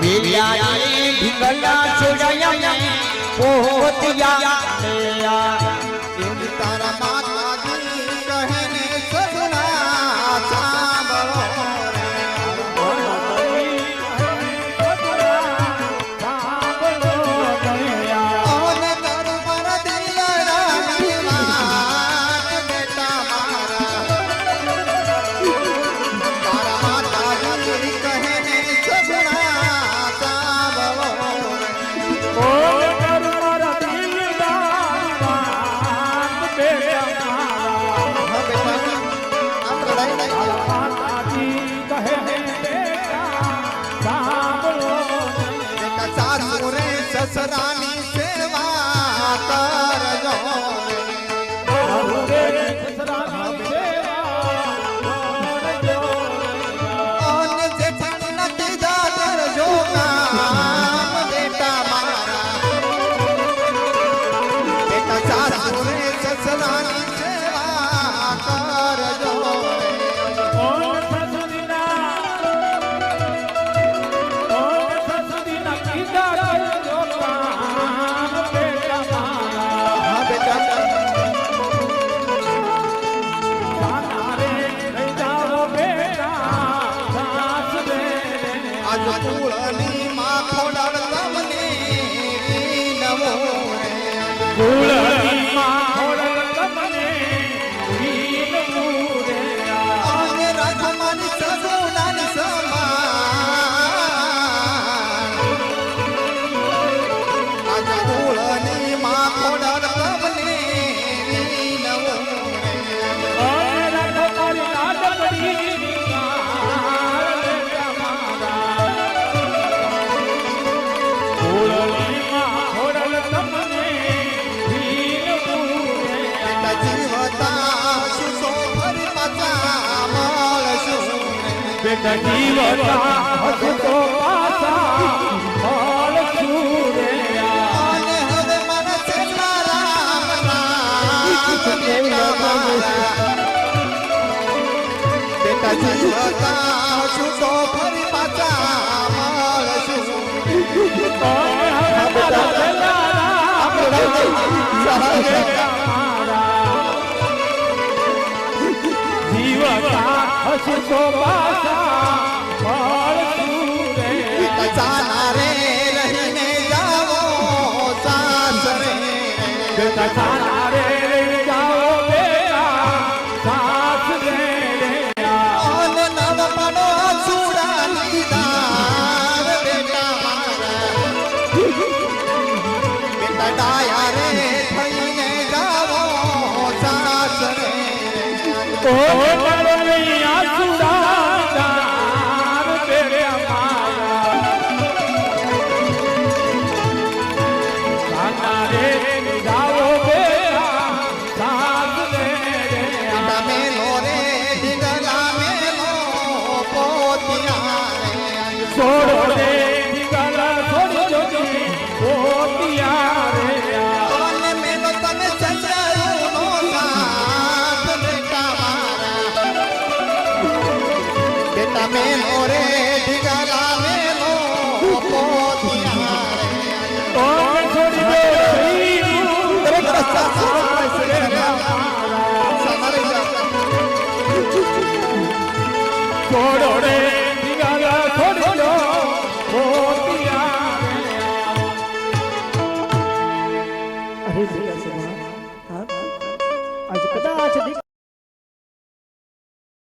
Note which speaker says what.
Speaker 1: વેલાએ ઢીંગલા છોડાયા પોતિયા
Speaker 2: તારા માતાજી કહે ને સગુણા સાંભળો સસરાની સેવા કરજો અને જેઠાણી નથી કરજો કામ બેટા મારા બેટા સાસુરે સસરાની સેવા કરજો કુળની માં ખોડલ તમને નમો
Speaker 3: કુળની માં ખોડલ તમને નમો રે
Speaker 2: અને રાજમાની સગુણાની સમાન આજ કુળની માં ખોડલ તમને નમો
Speaker 3: અને રાખમારી નાડકડી બેટા જીવતા હસતો પાછા મળશું રે
Speaker 2: અને હવે મને છેલ્લા રામ બેટા જીવતા હસતો ફરી પાછા મળશું
Speaker 3: જીવતા હસતો પાછા મળશું રે
Speaker 2: જાના રે રહીને જાઓ સાસરે
Speaker 3: બેટા જાના રે જાઓ બેટા સાસરે
Speaker 2: અને નવ પડો સુરા લીધા બેટા મારા બેટા ડાયા રે થઈને જાઓ સાસરે
Speaker 3: ઓ પરણિયા સુરાદાર બેટા મારા જાના રે જાઓ બેટા સાસરે
Speaker 2: તમે લો રે ઢીંગલા મેલો પોતિયા
Speaker 3: છોડો રે ઢીંગલા છોડી જોજી પોતિયા રે
Speaker 2: અને મેલો તમે ચંદ્રનો સાથ બેટા મારા બેટા મેલો રે ઢીંગલા મેલો પોતિયા
Speaker 3: ઓ છોડી દો દરેક રસ્તા સાસરે
Speaker 2: સામારે જા
Speaker 3: છોડો રે